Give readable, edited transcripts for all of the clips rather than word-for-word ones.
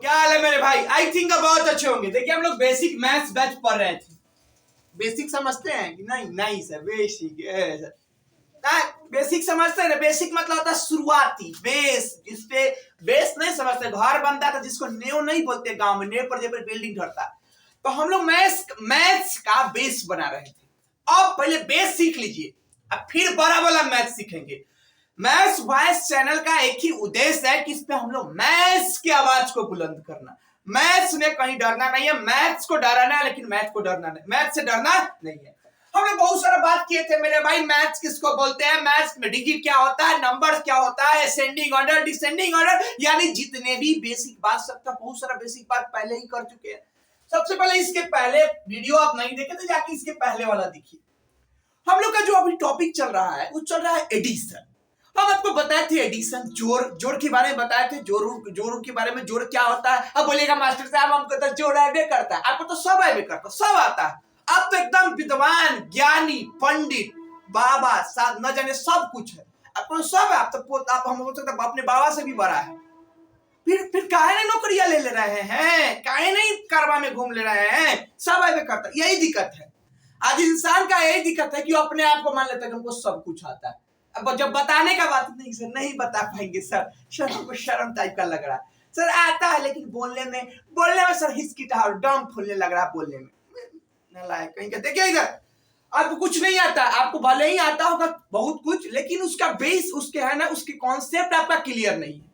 क्या हाल है मेरे भाई? आई थिंक बहुत अच्छे होंगे। देखिए हम लोग बेसिक मैथ्स बैच पढ़ रहे थे। बेसिक समझते हैं कि नहीं? नहीं सर, बेसिक बेसिक समझते हैं ना। बेसिक मतलब होता है शुरुआती बेस, जिसपे बेस नहीं समझते। घर बनता था जिसको नेव नहीं बोलते गांव में, नेव पर जब बिल्डिंग ढलता। तो हम लोग मैथ्स का बेस बना रहे थे। अब पहले बेस सीख लीजिए, अब फिर बड़ा वाला मैथ्स सीखेंगे। मैथ्स वॉइस चैनल का एक ही उद्देश्य है कि इस पे हम लोग मैथ्स की आवाज को बुलंद करना। मैथ्स में कहीं डरना नहीं है, मैथ्स को डराना है, लेकिन मैथ्स को डरना नहीं, मैथ्स से डरना नहीं है। हमने बहुत सारा बात किए थे मेरे भाई, मैथ्स किसको बोलते हैं, मैथ्स में डिजिट क्या होता है, नंबर क्या होता है, असेंडिंग ऑर्डर, डिसेंडिंग ऑर्डर, यानी जितने भी बेसिक बात, सबका बहुत सारा बेसिक बात पहले ही कर चुके हैं। सबसे पहले इसके पहले वीडियो आप नहीं देखे तो जाके इसके पहले वाला देखिए। हम लोग का जो अभी टॉपिक चल रहा है वो चल रहा है एडिशन। हम आपको बताए थे एडिशन, जोड़ के बारे में बताए थे, जोड़ के बारे में। जोड़ क्या होता है? अब बोलिएगा मास्टर साहब हमको तो जोड़ आवे करता है। आपको तो सब आवे करता, सब आता है। आप तो एकदम विद्वान, ज्ञानी, पंडित, बाबा साहब न जाने सब कुछ है आपको, सब है। आप हम अपने बाबा से भी बड़ा है। फिर काहे नहीं नौकरियां ले रहे हैं, काहे नहीं कारवा में घूम ले रहे हैं? सब आवे करता, यही दिक्कत है। आज इंसान का यही दिक्कत है कि वो अपने आप को मान लेता है कि हमको सब कुछ आता है। अब जब बताने का बात, नहीं सर नहीं बता पाएंगे सर हमको शर्म टाइप का लग रहा है। सर आता है लेकिन बोलने में सर हिचकिचाहट, दम फूलने लग रहा है बोलने में। नालायक कहीं का। देखिए इधर, आपको कुछ नहीं आता, आपको भले ही आता होगा बहुत कुछ, लेकिन उसका बेस, उसके है ना, उसके कॉन्सेप्ट आपका क्लियर नहीं है।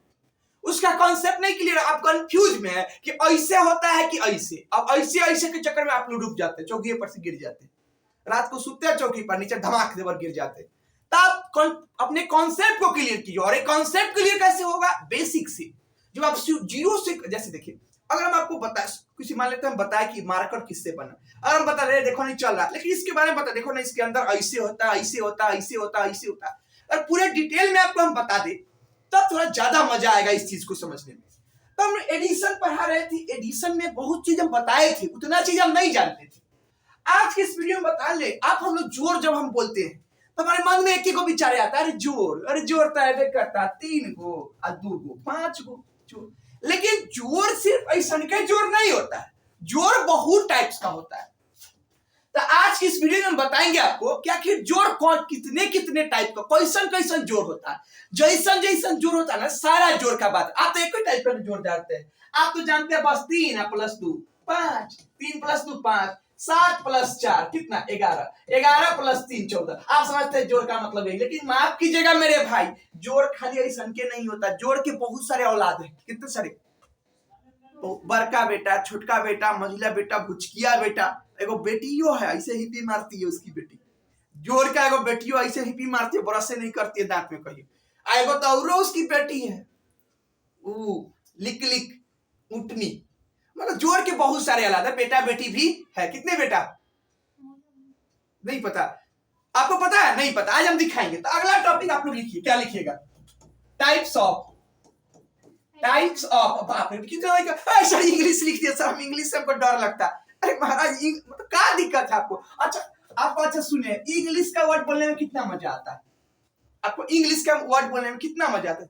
उसका कॉन्सेप्ट नहीं क्लियर, आप कंफ्यूज में है कि ऐसे होता है कि ऐसे। अब ऐसे के चक्कर में आप लोग डूब जाते हैं, चौकी पर से गिर जाते हैं। रात को सोते हैं चौकी पर, नीचे धमाक देवर गिर जाते हैं। तो आप अपने कॉन्सेप्ट को क्लियर कीजिए। और एक कॉन्सेप्ट क्लियर कैसे होगा? बेसिक से। जब आप जीरो से, जैसे देखिए, अगर हम आपको बताए, किसी मान लेते हैं हम बताए कि मार्कर किससे बना, अगर हम बता रहे देखो नहीं चल रहा, लेकिन इसके बारे में बता, देखो ना इसके अंदर ऐसे होता है, ऐसे होता है, ऐसे होता है, ऐसे होता है, और पूरे डिटेल में आपको हम बता दे, तब थोड़ा ज्यादा मजा आएगा इस चीज को समझने में। तो हम एडिशन पढ़ा रहे थे, एडिशन में बहुत चीज हम बताए थे, उतना चीज हम नहीं जानते थे। आज के इस वीडियो में बता ले आप। हम लोग जोड़ जब हम बोलते हैं तो हमारे मन में एक ही को विचार आता है, अरे जोड़ तो ऐसे करता 3 गो और 2 गो 5 गो जोड़। लेकिन जोड़ सिर्फ ऐसा के जोड़ नहीं होता है, जोड़ बहुत टाइप्स का होता है। तो आज की इस वीडियो में हम बताएंगे आपको कि आखिर जोड़ कौन, कितने टाइप का, कैसन जोड़ होता है। जैसन जोड़ होता है ना, सारा जोड़ का बात। आप तो एक ही टाइप का जोड़ जानते हैं। आप तो जानते हैं बस 3 + 2 5, 3 + 2 5, 7 + 4 कितना 11, 11 + 3 14। आप समझते हैं जोड़ का मतलब है, लेकिन माफ कीजिएगा मेरे भाई, जोड़ खाली ऐसा के नहीं होता। जोड़ के बहुत सारे औलाद है। कितने सारे? बड़का बेटा, छोटका बेटा, मझिला बेटा, भुचकिया बेटा, एगो बेटियों है ऐसे हिपी मारती है उसकी बेटी। जोड़ का एगो बेटियों ऐसे हिपी मारती है, ब्रश से नहीं करती है दांत में कहीं। एगो तो और उसकी बेटी है, लिक उठनी। मतलब जोड़ के बहुत सारे औलाद है, बेटा बेटी भी है। कितने बेटा? नहीं पता आपको? पता है? नहीं पता। आज हम दिखाएंगे। तो अगला टॉपिक आप लोग लिखिए, क्या लिखिएगा? टाइप्स ऑफ बाप रे कितना सर इंग्लिश लिख दिया सर। हम इंग्लिश से हमको डर लगता है। अरे महाराज मतलब क्या दिक्कत है आपको? अच्छा सुनिए, इंग्लिश का वर्ड बोलने में कितना मजा आता है आपको? इंग्लिश का वर्ड बोलने में कितना मजा आता है?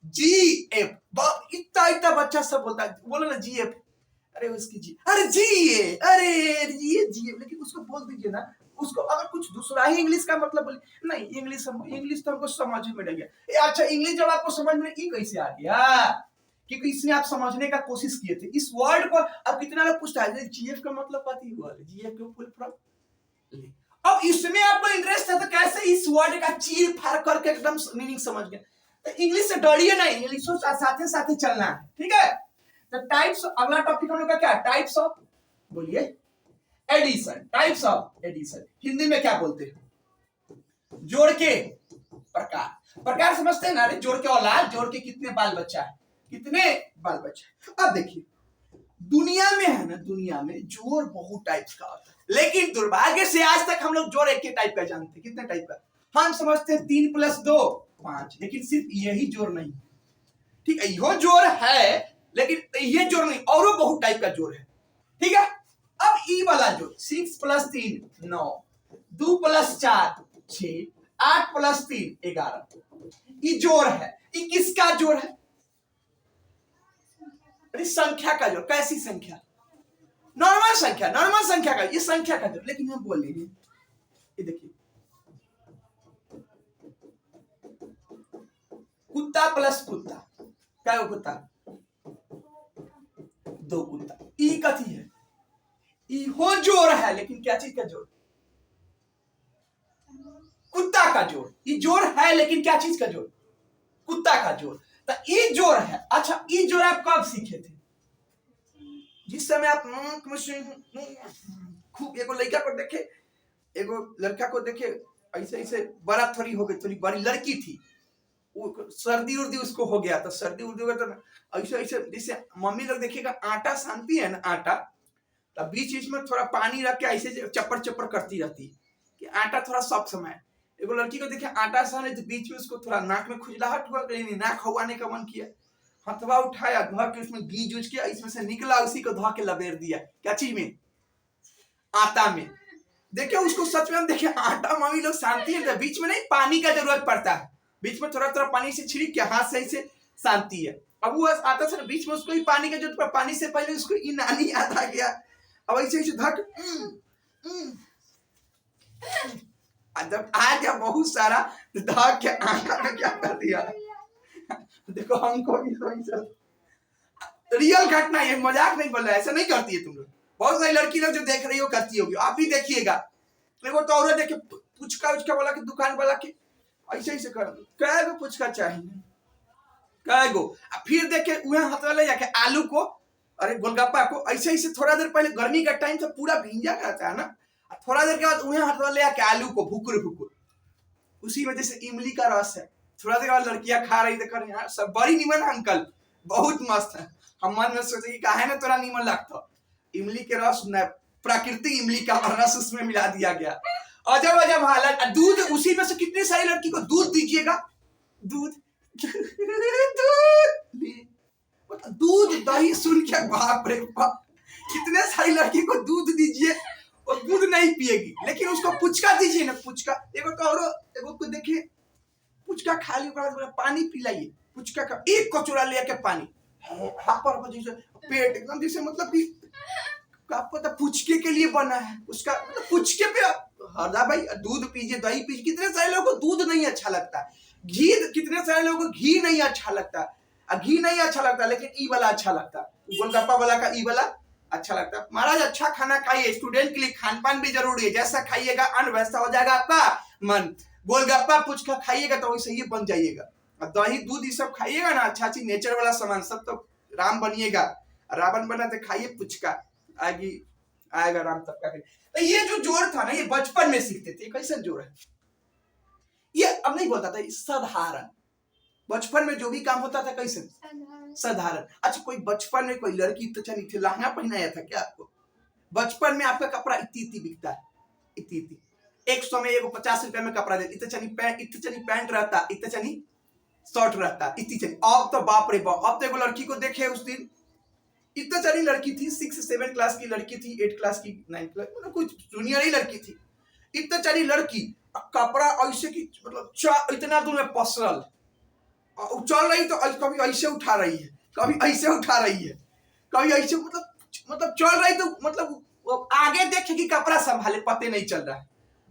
जी एफ, इतना बच्चा सब बोलता है, बोलो ना जी एफ। अरे उसकी जी, अरे जी एफ, लेकिन उसको बोल दीजिए ना, उसको अगर कुछ दूसरा ही इंग्लिश का मतलब बोले। नहीं, इंग्लिश तो हमको समझ में नहीं गया। अच्छा इंग्लिश जब आपको समझ में ई कैसे आ गया? क्योंकि इसमें आप समझने का कोशिश किए थे इस वर्ड को। अब कितना लोग पूछता है जीएफ का मतलब पता ही हुआ, जीएफ के फुल फॉर्म। अब इसमें आपको इंटरेस्ट है तो कैसे इस वर्ड का चीर फाड़ करके एकदम मीनिंग समझ गए? तो इंग्लिश से डरिए नहीं, इंग्लिश साथे साथे चलना है, ठीक है? तो टाइप्स, अगला टॉपिक हम लोग का क्या? टाइप्स ऑफ, बोलिए addition. Types of addition Hindi में क्या बोलते हैं? जोड़ के प्रकार समझते हैं ना? अरे जोड़ के औलाद, जोड़ के कितने बाल बच्चा है, कितने बाल बच्चा। अब देखिए दुनिया में है ना, दुनिया में जोड़ बहुत टाइप्स का होता है, लेकिन दुर्भाग्य से आज तक हम लोग जोड़ एक ही टाइप का जानते हैं। कितने टाइप का? हम समझते हैं 3 + 2 5, लेकिन सिर्फ यही जोड़ नहीं, ठीक है? यो जोड़ है लेकिन ये जोड़ नहीं, और बहुत टाइप का जोड़ है, ठीक है? अब ई वाला जोड़ 6 + 3 9, 2 + 4 6, 8 + 3 11, ये जोड़ है। ये किसका जोड़ है? कि संख्या का जोड़। कैसी संख्या? नॉर्मल संख्या, नॉर्मल संख्या का, ये संख्या का जोड़। लेकिन हम बोलेंगे ये देखिए, कुत्ता प्लस कुत्ता, क्या हो कुत्ता? 2 कुत्ता। ई कथी है? ई हो जोड़ है, लेकिन क्या चीज का जोड़? कुत्ता का जोड़। ये जोड़ है लेकिन क्या चीज का जोड़? कुत्ता का जोड़। तो ये जोड़ है। अच्छा, ये जोड़ आप कब सीखे थे? जिस समय आप खूब एगो लड़का को देखे, एगो लड़का को देखे, ऐसे ऐसे बड़ा थोड़ी हो गई, थोड़ी बड़ी लड़की थी, वो सर्दी उर्दी उसको हो गया, तो सर्दी उर्दी हो गया तो ऐसे ऐसे, जैसे मम्मी लोग देखिएगा आटा सानती है ना, आटा तो बीच बीच में थोड़ा पानी रख के ऐसे चप्पर चप्पर करती रहती है कि आटा थोड़ा सॉफ्ट समय। एगो लड़की को देखे आटा साने तो बीच में उसको थोड़ा नाक में खुजलाहट हुआ, कहीं नाक हवाने का मन किया, हथवा उठाया, धो के उसमें घी जूझ के इसमें से निकला, उसी को धो के लबेर दिया। क्या चीज में? आटा में। देखिए उसको सच में देखिए आटा मम्मी लोग शांति है, बीच में नहीं पानी का जरूरत पड़ता है, बीच में थोड़ा थोड़ा पानी से छिड़क के हाथ से ऐसे शांति है। अब वो आता था बीच में उसको ही पानी का जरूरत, पानी से पहले उसको ये नानी याद आ गया, अब ऐसे ऐसे धक जब आ गया बहुत सारा धक के आटा में क्या कर दिया। देखो हमको भी रियल घटना, ये मजाक नहीं बोल रहा है, ऐसा नहीं करती है तुम लोग। बहुत सारी लड़की लोग जो देख रही हो करती होगी, आप भी देखिएगा। देखो तो औरत देखे पुचका उचका वाला के दुकान वाला के ऐसे ऐसे कर, कै गो पुचका चाहिए, कै गो। फिर देखे वह हाथ वाले जाके आलू को, अरे गोलगप्पा को ऐसे ऐसे थोड़ा देर पहले, गर्मी का टाइम से पूरा भींजा रहता है ना, थोड़ा देर के बाद वह हाथ वाले जाके आलू को भुकुर भुकुर, उसी वजह से इमली का रस है। थोड़ा देर बाद लड़कियां खा रही देखो यार सब बड़ी नीमन अंकल, बहुत मस्त है। हम मन में सोचे कि काहे ना तोरा नीमन लगता, इमली के रस न, प्राकृतिक इमली का रस उसमें मिला दिया गया। अजब अजब हालत। दूध, उसी में से कितनी सारी लड़की को दूध दीजिएगा, दूध दूध दही सुन के बाप रे बाप, कितने सारी लड़की को दूध दीजिए और दूध नहीं पिएगी, लेकिन उसको पुचका दीजिए ना, पुचका। एगो तो और एगो को देखिए पुचका खा ली, पानी पिलाइए, पुचका का एक कचोरा लेके पानी पर जैसे पेट एकदम जैसे, मतलब कि आपको तो पुचके के लिए बना है उसका, मतलब पुचके पे हरदा भाई दूध पीजिए, दही पीजिए। कितने सारे लोगों को दूध नहीं अच्छा लगता, घी, कितने सारे लोगों को घी नहीं अच्छा लगता, घी नहीं अच्छा लगता, लेकिन ई वाला अच्छा लगता, गोलगप्पा वाला का ई वाला अच्छा लगता। महाराज अच्छा खाना खाइए, स्टूडेंट के लिए खान पान भी जरूरी है, जैसा खाइएगा अन्न वैसा हो जाएगा आपका मन। गोलगप्पा पुचका खाइएगा तो वैसे ही बन जाइएगा, दही दूध ये सब खाइएगा ना, अच्छा अच्छी नेचर वाला सामान सब, तो राम बनिएगा। रावण बना तो खाइए पुचका, आएगा राम तब का। तो ये जो जोड़ था ना, ये बचपन में सीखते थे। कैसा जोड़ है ये? अब नहीं बोलता था, साधारण। बचपन में जो भी काम होता था कैसे? साधारण। अच्छा, कोई बचपन में कोई लड़की तो चली थी, लहंगा पहनाया था क्या आपको? बचपन में आपका कपड़ा इतनी बिकता है, इतनी 100 में एगो 50 रुपए में कपड़ा दे, इतनी चनी पैंट रहता, इतनी चनी शर्ट रहता, इतनी चनी। अब तो बाप रे बाप, अब तो एगो लड़की को देखे उस दिन, इतना सारी लड़की थी, 6-7 क्लास की लड़की थी, 8 क्लास की, 9 क्लास, मतलब कुछ जूनियर ही लड़की थी, इतना सारी लड़की, कपड़ा ऐसे की, मतलब इतना दूर में पसरल, चल रही तो कभी ऐसे उठा रही है, कभी ऐसे उठा रही है, कभी ऐसे, मतलब चल रही तो मतलब वो आगे देखे कि कपड़ा संभाले, पते नहीं चल रहा है।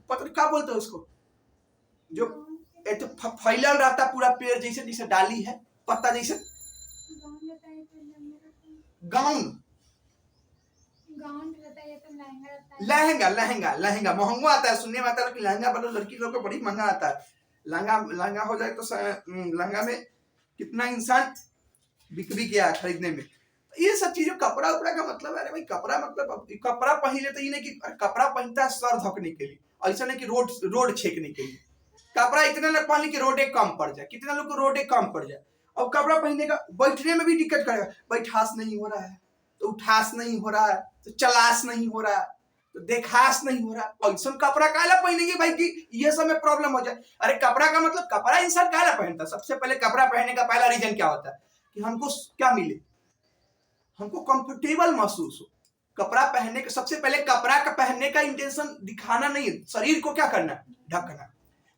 पता नहीं क्या बोलते हैं उसको, जो तो फैलल रहता पूरा पेड़ जैसे, जैसे डाली है पत्ता जैसे, गाउन, लहंगा, लहंगा, लहंगा महंगा आता है, सुनने में आता है कि लहंगा वाला लड़की लोग को बड़ी महंगा आता है। लहंगा, लहंगा हो जाए तो लहंगा में कितना इंसान बिक भी गया खरीदने में। ये सब चीजों, कपड़ा उपड़ा का मतलब है, अरे भाई कपड़ा मतलब, कपड़ा पहले तो ये नहीं कि कपड़ा पहनता है सर ढकने के लिए, ऐसा नहीं कि रोड छेकने के लिए। कपड़ा इतना ना पहने कि रोडे कम पड़ जाए, कितना लोग को रोडे कम पड़ जाए। और कपड़ा पहनने का बैठने में भी दिक्कत करेगा, बैठास नहीं हो रहा है तो उठास नहीं हो रहा है, तो चलास नहीं हो रहा है, तो देखास नहीं हो रहा। ऐसा कपड़ा काला पहनेंगे भाई कि ये सब में प्रॉब्लम हो जाए। अरे कपड़ा का मतलब, कपड़ा इंसान काला पहनता है, सबसे पहले कपड़ा पहनने का पहला रीजन क्या होता है कि हमको क्या मिले, हमको कंफर्टेबल महसूस हो। कपड़ा पहनने का सबसे पहले, कपड़ा का पहनने का इंटेंशन दिखाना नहीं है, शरीर को क्या करना, ढकना।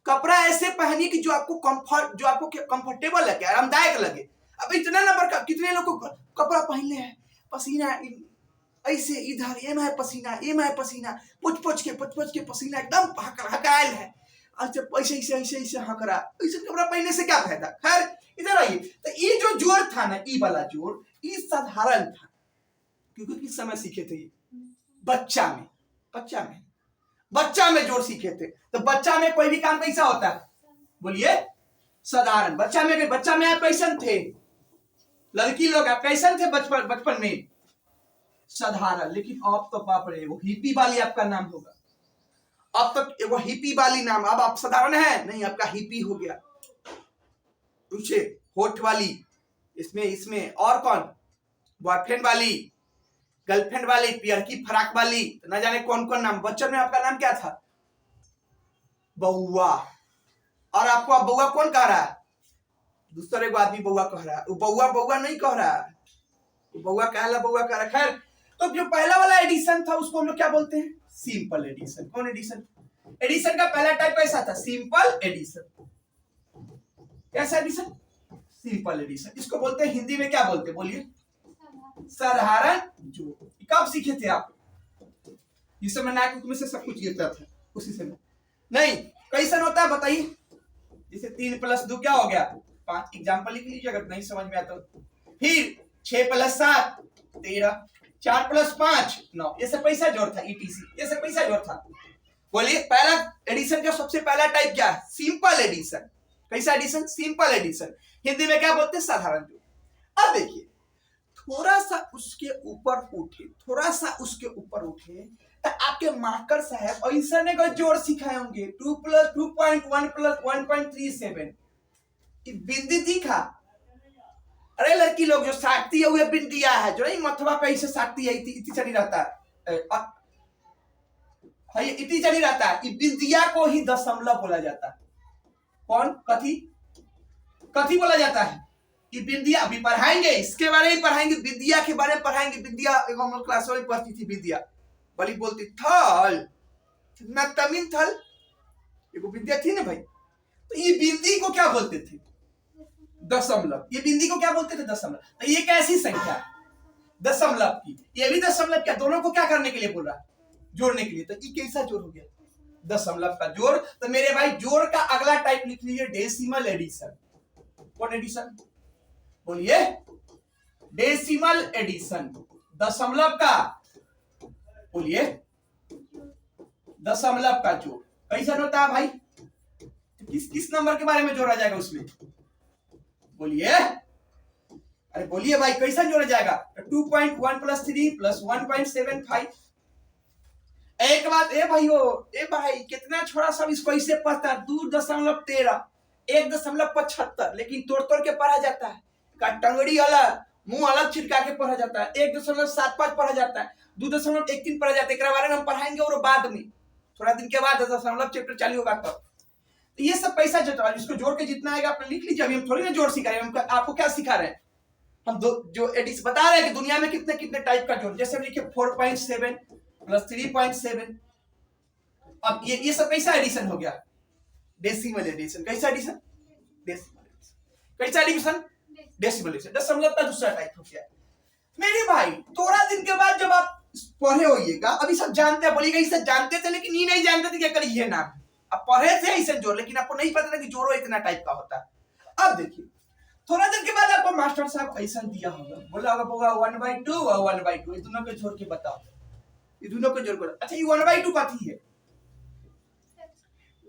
कपड़ा ऐसे पहनिए कि जो आपको कंफर्टेबल लगे, आरामदायक लगे। अब इतना नंबर का कितने लोग को कपड़ा पहनले है, पसीना ऐसे इधर ये में पसीना, ये में पसीना, पुछ के पसीना एकदम हकायल है। अच्छा ऐसे ऐसे ऐसे ऐसे हकरा, ऐसे कपड़ा पहनने से क्या फायदा। खैर इधर आइए, तो ये जो जोड़ था ना, ई वाला जोड़, ये साधारण था क्योंकि किस समय सीखे थे ये, बच्चा में जोड़ सीखे थे। तो बच्चा में कोई भी काम कैसा होता है, बोलिए साधारण। बच्चा में आप कैसन थे, लड़की लोग आप कैसन थे बचपन में, साधारण। लेकिन अब तो बाप रे, वो हिप्पी वाली आपका नाम होगा। अब तक वो हिप्पी वाली नाम, अब आप साधारण है नहीं, आपका हिप्पी हो गया। पूछे होठ वाली, इसमें और कौन, बॉयफ्रेंड वाली, गर्लफ्रेंड वाली, पियर की फराक वाली, तो न जाने कौन कौन नाम। बच्चन में आपका नाम क्या था, बउआ। और आपको अब बउआ कौन कह रहा है, दूसरे को आदमी बउआ कह रहा है। वो बउआ नहीं कह रहा है, बउआ कहला बउआ कह रहा है। खैर, तो जो पहला वाला एडिशन था उसको हम लोग क्या बोलते हैं, सिंपल एडिशन। कौन एडिशन, एडिशन का पहला टाइप कैसा था, सिंपल एडिशन। कैसा एडिशन, सिंपल एडिशन। इसको बोलते हैं हिंदी में क्या बोलते हैं, बोलिए साधारण जोड़। कब सीखे थे आप, जिस समय नाक में से सब कुछ गिरता था उसी समय नहीं। कैसा होता है बताइए, जैसे 3 + 2 क्या हो गया 5। एग्जाम्पल लिख लीजिए अगर नहीं समझ में आता तो। फिर 6 + 7 13, 4 + 5 9। ये सब पैसा जोड़ था, ईटीसी ये सब पैसा जोड़ था। बोलिए पहला एडिशन का सबसे पहला टाइप क्या है, सिंपल एडिशन। कैसा एडिशन, सिंपल एडिशन। हिंदी में क्या बोलते हैं, साधारण जोड़। अब देखिए थोड़ा सा उसके ऊपर उठे तो आपके मार्कर साहब ऐसा ने को जोड़ सिखाए होंगे, 2 + 2.1 + 1.37। बिंदी दिखा, अरे लड़की लोग जो साटती है वो बिंदिया है, जो नहीं मथवा पे ऐसे साटती है, इति चली रहता है, इति चली रहता है। बिंदिया को ही दशमलव बोला जाता है। कौन, कथी बोला जाता है, कि बिंदिया। अभी पढ़ाएंगे इसके बारे में, पढ़ाएंगे विद्या के बारे में पढ़ाएंगे। विद्या हम लोग क्लास में पढ़ती थी, विद्या बड़ी बोलती थल ना, तमिल थल एगो विद्या थी ना भाई। तो ये बिंदी को क्या बोलते थे, दशमलव। ये बिंदी को क्या बोलते थे, दशमलव। तो ये कैसी संख्या है, दशमलव की। ये भी दशमलव क्या, दोनों को क्या करने के लिए बोल रहा है, जोड़ने के लिए। तो ये कैसा जोड़ हो गया, दशमलव का जोड़। तो मेरे भाई जोड़ का अगला टाइप लिख लीजिए, डेसिमल एडिशन। कौन एडिशन, बोलिए डेसिमल एडिशन, दशमलव का, बोलिए दशमलव का जोड़। कैसा होता है भाई, किस नंबर के बारे में जोड़ा जाएगा उसमें, बोलिए, अरे बोलिए भाई कैसा जोड़ा जाएगा, 2.1 + 3 + 1.75। एक बात ए भाई कितना छोड़ा सब इसको ऐसे पढ़ता है, 2.13 1.75। लेकिन तोड़ के पढ़ा जाता है, का टंगड़ी अलग मुंह अलग छिटका के पढ़ा जाता है। 1.75 पढ़ा जाता है, 2.13 पढ़ा जाता है। इसके बारे में हम पढ़ाएंगे और बाद में थोड़ा दिन के बाद दशमलव चैप्टर चालू होगा तब। तो ये सब पैसा जोड़ा, इसको जोड़ के जितना आएगा आप लिख लीजिए। अभी हम थोड़ी ना जोड़ सिखा रहे हैं, हम आपको क्या सिखा रहे हैं, हम जो एडिशन बता रहे हैं कि दुनिया में कितने कितने टाइप का जोड़। जैसे लिखिए 4.7 + 3.7। अब ये सब कैसा एडिशन हो गया, डेसिमल एडिशन। कैसा एडिशन, डेसिमल एडिशन। कैसा एडिशन, डेसिमल एडिशन। दशमलव का दूसरा टाइप हो गया। मेरे भाई थोड़ा दिन के बाद जब आप पढ़े होइएगा, अभी सब जानते हैं, बोलिएगा ये सब जानते थे लेकिन ये नहीं जानते थे क्या करिए ये नाम। अब पढ़े थे ऐसे जोड़, लेकिन आपको नहीं पता था कि जोड़ो इतना टाइप का होता है। अब देखिए थोड़ा दिन के बाद आपको मास्टर साहब ऐसा दिया होगा, बोला होगा 1/2 और 1/2, ये दोनों को जोड़ के बताओ, ये दोनों को जोड़ कर। अच्छा ये 1/2 कथी है,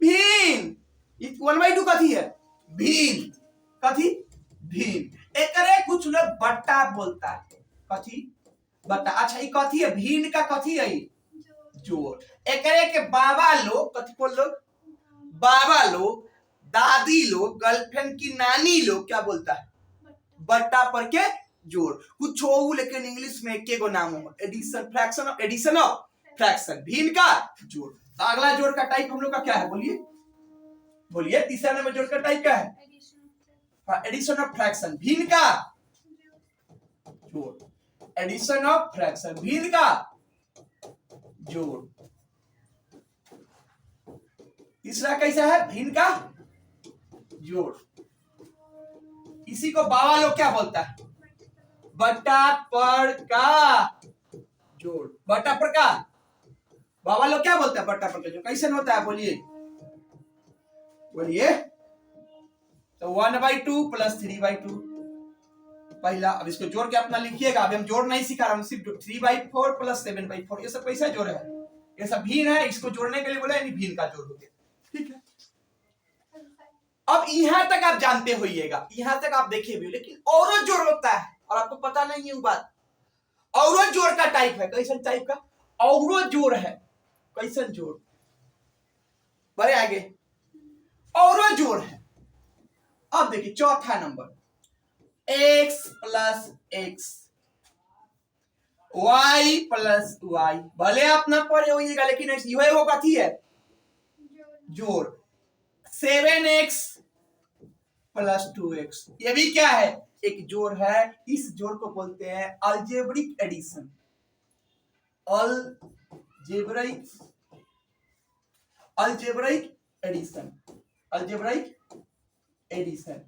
भिन्न। ये 1/2 कथी है, भिन्न। कथी, भिन्न। एकरे कुछ लोग बट्टा बोलता है, कथी, बट्टा। अच्छा ये कथी है, भिन्न का कथी है, जोड़। एकरे के बाबा लोग कथी बोल लोग, बाबा लोग, दादी लोग, गर्लफ्रेंड की नानी लोग क्या बोलता है, बट्टा पर के जोड़। कुछ हो लेकिन इंग्लिश में एक गो नाम हो, addition, fraction of addition of fraction, भिन्न का जोड़। तो अगला जोड़ का टाइप हम लोग का क्या है, बोलिए, बोलिए तीसरा नंबर जोड़ का टाइप क्या है, एडिशन ऑफ फ्रैक्शन, भिन्न का जोड़। एडिशन ऑफ फ्रैक्शन, भिन्न का जोड़। तीसरा कैसा है, भिन्न का जोड़। इसी को बाबा लोग क्या बोलता है? बटा पर का जोड़। बटा पर का बाबा लोग क्या बोलते हैं? बटा पर का जोड़। कैसे होता है बोलिए बोलिए। तो 1/2 प्लस 3/2 पहला। अब इसको जोड़ के अपना लिखिएगा। अभी हम जोड़ नहीं सिखा रहा हूं, सिर्फ 3/4 प्लस 7/4। ये सब कैसा जोड़ है? ये सब भिन्न है। इसको जोड़ने के लिए बोला यानी भिन्न का जोड़ हो गया। ठीक है, अब यहां तक आप जानते होइएगा, यहां तक आप देखे भी, लेकिन औरो जोड़ होता है और आपको पता नहीं है वो बात। औरो जोड़ का टाइप है। कैसन टाइप का औरो जोड़ है? कैसन जोड़? बड़े आगे औरो जोड़ है। अब देखिए चौथा number, x plus X, y plus Y. भले आप ना पढ़े होइएगा लेकिन यह वो कथी है? जोड़। 7x प्लस 2x, ये भी क्या है? एक जोड़ है। इस जोड़ को बोलते हैं algebraic addition. Algebraic addition. Algebraic addition.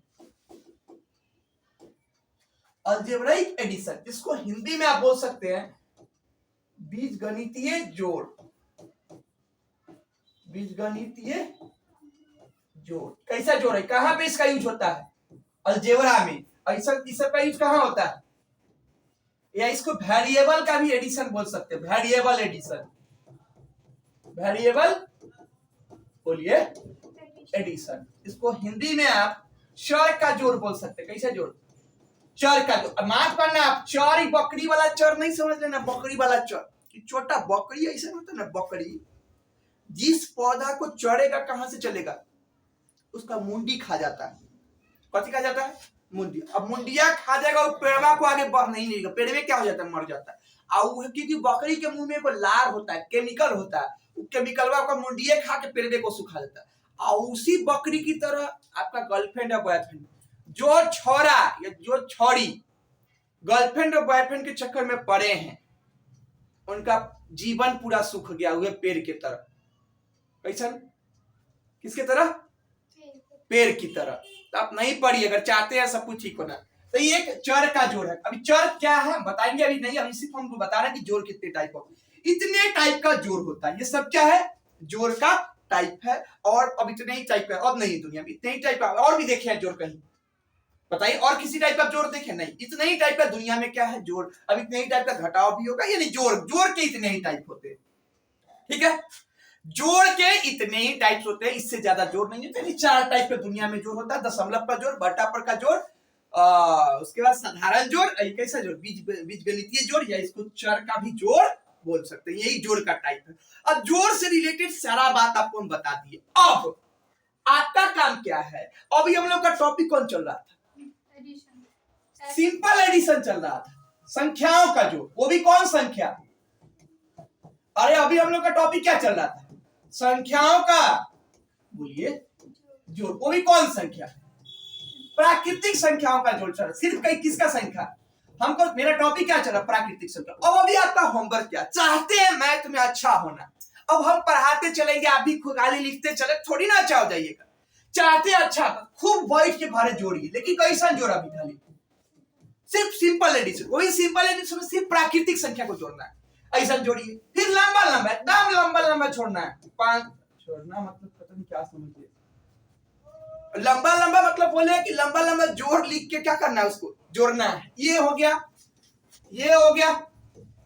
Algebraic addition, इसको हिंदी में आप बोल सकते हैं बीजगणितीय जोड़। बीजगणितीय जोड़। कैसा जोड़ है? कहां पे इसका यूज होता है? अलजेब्रा में। ऐसा इस का यूज कहां होता है? या इसको वेरिएबल का भी एडिशन बोल सकते हैं। Variable addition. वेरिएबल बोलिए एडिशन। इसको हिंदी में आप चर का जोड़ बोल सकते हैं। कैसा जोड़? चर का जोड़। माफ करना, आप चर बकरी वाला चर नहीं समझ लेना। बकरी वाला चर, छोटा बकरी ऐसा होता है ना, बकरी जिस पौधा को चढ़ेगा कहां से चलेगा? उसका मुंडी खा जाता है। कथी खा जाता है? मुंडी। अब मुंडिया खा जाएगा, वो पेड़वा को आगे बढ़ नहीं देगा। पेड़ में क्या हो जाता है? मर जाता है। और क्योंकि बकरी के मुंह में एक लार होता है, केमिकल होता है, केमिकलवा का मुंडिये खा के पेड़वे को सुखा देता है। और उसी बकरी की तरह आपका गर्लफ्रेंड या बॉयफ्रेंड, जो छोरा या जो छोरी गर्लफ्रेंड और बॉयफ्रेंड के चक्कर में पड़े हैं, उनका जीवन पूरा सूख गया हुए पेड़ की तरह। कैसा? किसके तरह? पेड़ की तरह। तो आप नहीं पढ़िए अगर चाहते हैं सब कुछ ठीक होना। तो ये एक चर का जोड़ है। अभी चर क्या है बताएंगे, अभी नहीं, अभी सिर्फ हमको बता रहे हैं कि जोड़ कितने टाइप हो। इतने टाइप का जोड़ होता है। ये सब क्या है? जोड़ का टाइप है। और अब इतने ही टाइप का, अब नहीं दुनिया में इतने ही टाइप का। और भी देखे हैं जोड़ कहीं? बताइए और किसी टाइप का जोड़ देखे? नहीं, इतने ही टाइप का दुनिया में क्या है? जोड़। अब इतने ही टाइप का घटाव भी होगा, यानी जोड़ के इतने ही टाइप होते हैं। ठीक है, जोड़ के इतने ही टाइप्स होते हैं, इससे ज्यादा जोड़ नहीं होते। 4 टाइप के दुनिया में जोड़ होता है। दशमलव का जोड़, बटा पर का जोड़, उसके बाद साधारण जोड़, कैसा जोड़? बीजगणितीय जोड़, या इसको चर का भी जोड़ बोल सकते हैं। यही जोड़ का टाइप है। अब जोड़ से रिलेटेड सारा बात आपको हम बता दिए। अब आपका काम क्या है? अभी हम लोग का टॉपिक कौन चल रहा था? सिंपल एडिशन चल रहा था, संख्याओं का जोड़। वो भी कौन संख्या? अरे अभी हम लोग का टॉपिक क्या चल रहा था? संख्याओं का बोलिए जोड़। वो भी कौन संख्या? प्राकृतिक संख्याओं का जोड़ चल रहा। सिर्फ कई किसका संख्या? हमको, मेरा टॉपिक क्या चल रहा? प्राकृतिक संख्या। अब अभी आपका होमवर्क क्या? चाहते हैं मैथ में अच्छा होना, अब हम पढ़ाते चलेंगे, आप भी खाली लिखते चले, थोड़ी ना अच्छा हो जाइएगा। चाहते अच्छा खूब बैठ के भरे जोड़िए, लेकिन कैसा जोड़? अभी खाली सिर्फ सिंपल एडिशन। वही सिंपल एडिशन में सिर्फ प्राकृतिक संख्या को जोड़ना है, ऐसा जोड़िए। फिर लंबा लंबा, एकदम लंबा लंबा छोड़ना है। 5 छोड़ना मतलब पता नहीं क्या समझिए। लंबा लंबा मतलब बोले कि लंबा लंबा जोड़ लिख के क्या करना है? उसको जोड़ना है। ये हो गया, ये हो गया।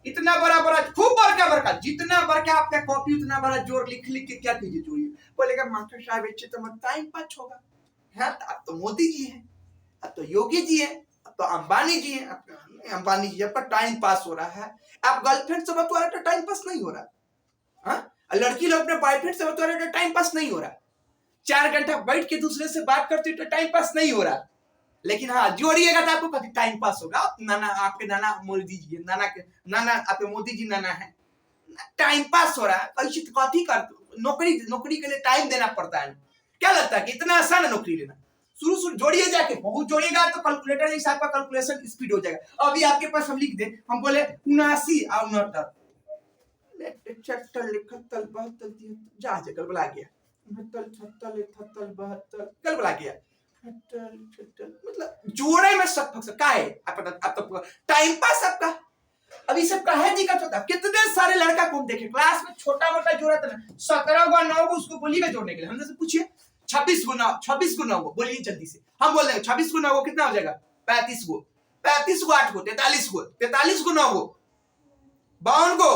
इतना बड़ा बड़ा, खूब बड़का बड़का, जितना बड़का आपका कॉपी उतना बड़ा जोड़ लिख लिख के क्या कीजिए? जोड़िए। बोलेगा मास्टर साहब अच्छे तो मत टाइम पास होगा। हाँ, अब तो मोदी जी हैं, अब तो योगी जी हैं, अब तो अंबानी जी हैं। अंबानी जी, आपका टाइम पास हो रहा है। आप गर्लफ्रेंड से बतवा रहे तो टाइम पास नहीं हो रहा। हाँ, लड़की लोग अपने बॉयफ्रेंड से बतवा रहे तो टाइम पास नहीं हो रहा। 4 घंटा बैठ के दूसरे से बात करते तो टाइम पास नहीं हो रहा। लेकिन हाँ, जोड़िएगा तो आपको कभी टाइम पास होगा। नाना, आपके नाना मोदी जी, नाना आपके मोदी जी नाना है, टाइम पास हो रहा है। कैसे कथी कर? नौकरी के लिए टाइम देना पड़ता है। क्या लगता है कि इतना आसान है नौकरी लेना? शुरू जोड़िए, जाके बहुत जोड़िएगा तो कैलकुलेटर जैसा आपका कैलकुलेशन स्पीड हो जाएगा। अभी आपके पास हम लिख दे, हम बोले 79 और 69, कल बुला गया 69 76 78 72, कल बुला गया। मतलब जोड़े में सब फंस का है। आप तो टाइम पास आपका। अभी सब का है दिक्कत होता है। कितने सारे लड़का को हम देखे क्लास में छोटा मोटा जोड़ा था ना 17 को 9 को उसको बोलिएगा जोड़ने के लिए। हमसे पूछिए 26 को 9 बोलिए जल्दी से। हम बोल देंगे 26 को 9 कितना हो जाएगा 35 को 8 को 43 को 9 को 52 को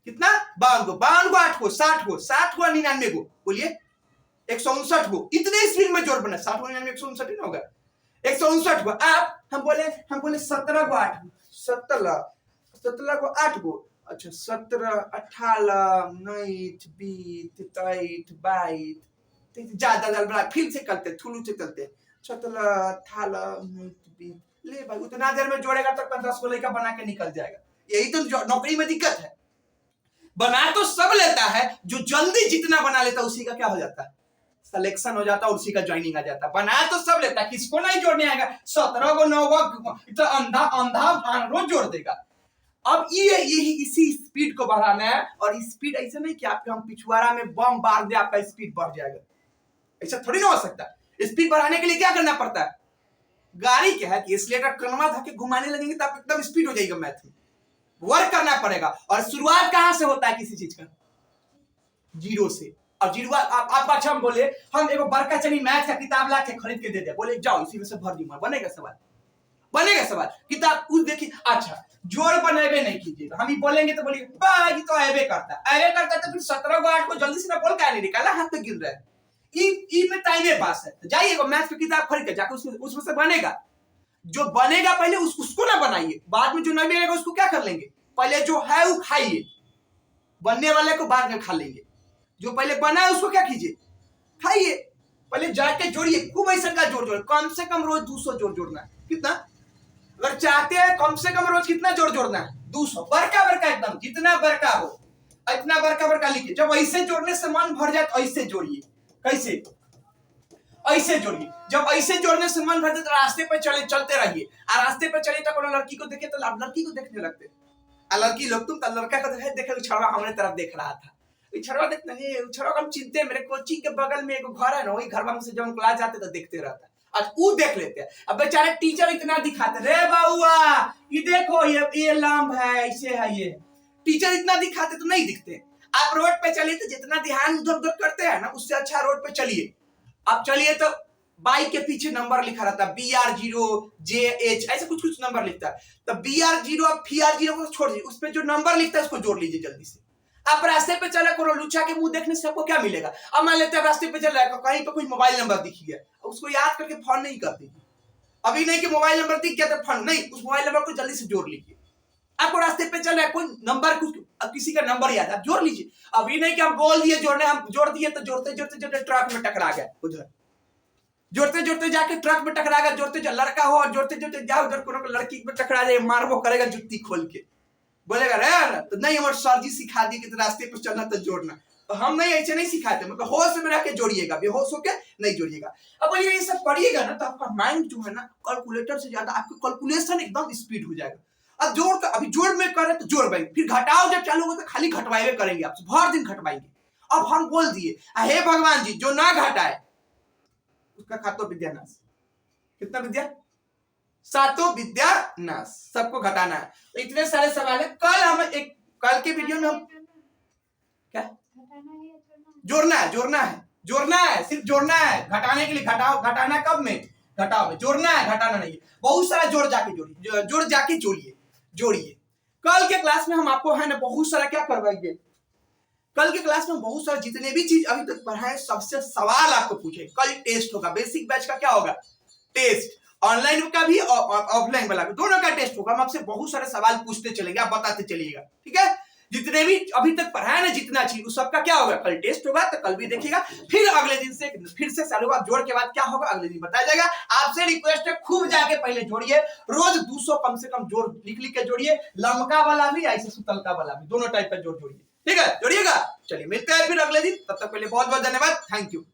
कितना 52 को 8 को 60 को 99 को बोलिए 159 को। इतने स्पीड में जोड़ बना 60 को 99 159 ही होगा 159 को। आप हम बोले 17 को 8 17 को 8 को अच्छा 17 18 19 20 23 22 ज्यादा फिर से करते थुलू से करते 17 18 19 20 ले भाई उतना देर में जोड़ेगा तो 10 को लेकर बना के निकल जाएगा। यही तो नौकरी में दिक्कत है। बना तो सब लेता है, जो जल्दी जितना बना लेता उसी का क्या हो जाता है सिलेक्शन हो जाता है, उसी का ज्वाइनिंग आ जाता है। बना तो सब लेता है, किसको नहीं जोड़ने आएगा। 17 को 9 को अंधा रोज जोड़ देगा। अब ये यही इसी स्पीड को बढ़ाना है। और स्पीड ऐसा नहीं कि आपके हम पिछवाड़ा में बम मार दे आपका स्पीड बढ़ जाएगा, ऐसा थोड़ी ना हो सकता। स्पीड बढ़ाने के लिए क्या करना पड़ता है, गाड़ी क्या है कि एक्सीलेटर कलमा धके घुमाने लगेंगे तो आप एकदम स्पीड हो जाएगा। मैथ में वर्क करना पड़ेगा। और शुरुआत कहां से होता है किसी चीज का, जीरो से। अब जीरो आप अच्छा हम बोले हम एगो बड़का चनी मैथ का किताब ला के खरीद के दे दे, बोले जाओ इसी में से भर दी, बनेगा सवाल किताब उस देखिए। अच्छा जोड़ बनेबे नहीं कीजिएगा, हम ही बोलेंगे तो बोलिए ये तो ऐबे करता तो फिर 17 को 8 को जल्दी से ना बोल क्या नहीं निकाला, हाथ पे गिर रहा है। ई में टाइम पास है, तो जाइएगा मैथ की किताब खरीद के जाकर उसमें से बनेगा। जो बनेगा पहले उसको ना बनाइए, बाद में जो नहीं बनेगा उसको क्या कर लेंगे, पहले जो है वो खाइए, बनने वाले को बाद में खा लेंगे। जो पहले बना है उसको क्या कीजिए, खाइए। पहले जाके जोड़िए, खूब ऐसा का जोड़ कम से कम रोज 200 जोड़ जोड़ना है। कितना, अगर चाहते हैं कम से कम रोज कितना जोड़ जोड़ना है 200, बड़का एकदम जितना बड़का हो इतना बड़का लिखिए। जब ऐसे जोड़ने से मन भर जाए तो ऐसे जोड़िए। कैसे, ऐसे जोड़िए। जब ऐसे जोड़ने से मन भर जाए तो रास्ते पे चलते रहिए। और रास्ते पे चलिए तो कोनो लड़की को देखे तो आप लड़की को देखने लगते, लड़की लोग तुम लड़का को देखे छड़वा हमारे तरफ देख रहा था। छड़वा देख नहीं, छड़वा हम चिंते, मेरे कोचिंग के बगल में एक घर है ना, वही घर से जब क्लास जाते तो देखते रहता। आज वो देख लेते हैं। अब बेचारे टीचर इतना दिखाते, रे बाबुआ ये देखो ये लंब है, ऐसे है ये। टीचर इतना दिखाते तो नहीं दिखते। आप रोड पे चलिए तो जितना ध्यान उधर उधर करते हैं ना, उससे अच्छा रोड पे चलिए। आप चलिए तो बाइक के पीछे नंबर लिखा रहता है BR0JH, ऐसे कुछ नंबर लिखता है। तो BR0 आप PR0 को छोड़ दीजिए, उस पर जो नंबर लिखता है उसको जोड़ लीजिए जल्दी से। आप रास्ते पे चले करो, लुच्चा के मुंह देखने से आपको क्या मिलेगा। अब मान लेते हैं रास्ते पे चल रहा है, कहीं पे कोई मोबाइल नंबर दिख गया, उसको याद करके फोन नहीं करते। अभी नहीं कि मोबाइल नंबर दिख गया तो फोन नहीं, उस मोबाइल नंबर को जल्दी से जोड़ लीजिए। आपको रास्ते पे चल रहा है कोई नंबर, कुछ किसी का नंबर याद है, आप जोड़ लीजिए। अभी नहीं कि हम बोल दिए जोड़ने, हम जोड़ दिए तो जोड़ते ट्रक में टकरा गया, उधर जोड़ते जाके ट्रक में टकरा गया। जोड़ते लड़का हो और जोड़ते जाओ उधर कोनो लड़की में टकरा जाए, मारबो करेगा जुत्ती खोल के, बोलेगा रे तो नहीं हमारे सर जी सिखा दी कि रास्ते पर चलना तो जोड़ना। तो हम नहीं ऐसे नहीं सिखाते, मतलब होश में रह के जोड़िएगा, बेहोश होके नहीं जोड़िएगा। अब बोलिए ये सब पढ़िएगा ना तो आपका माइंड जो है ना कैलकुलेटर से ज्यादा आपकी कैलकुलेशन एकदम स्पीड हो जाएगा। अब जोड़ का अभी जोड़ में करे तो जोड़ पाएंगे, फिर घटाओ जब चालू होगा तो खाली घटवाए करेंगे, आपसे भर दिन घटवाएंगे। अब हम बोल दिए हे भगवान जी जो ना घटाए उसका खातो विद्यानाश। कितना विद्या, सातों विद्या नाश, सबको घटाना है। तो इतने सारे सवाल है। कल के वीडियो में हम क्या जोड़ना है, सिर्फ जोड़ना है। घटाने के लिए घटाना कब में, घटाओ में, जोड़ना है, घटाना नहीं है। बहुत सारा जोड़ जाके जोड़िए। कल के क्लास में हम आपको है ना बहुत सारा क्या करवाएंगे, कल के क्लास में बहुत सारा जितने भी चीज अभी तक पढ़ाए सबसे सवाल आपको पूछे। कल टेस्ट होगा, बेसिक बैच का क्या होगा टेस्ट, ऑनलाइन का भी और ऑफलाइन वाला भी, दोनों का टेस्ट होगा। हम आपसे बहुत सारे सवाल पूछते चलेंगे, आप बताते चलिएगा, ठीक है। जितने भी अभी तक पढ़ाया ना जितना चीज उस सबका क्या होगा, कल टेस्ट होगा तो कल भी देखिएगा। फिर अगले दिन से फिर से चालू होगा, जोड़ के बाद क्या होगा अगले दिन बताया जाएगा। आपसे रिक्वेस्ट है खूब जाके पहले जोड़िए, रोज 200 कम से कम जोड़ लिख के जोड़िए, लमका वाला भी ऐसे सुतलका वाला भी, दोनों टाइप का जोड़ जोड़िए, ठीक है। जोड़िएगा, चलिए मिलते हैं फिर अगले दिन। तब तक पहले बहुत बहुत धन्यवाद, थैंक यू।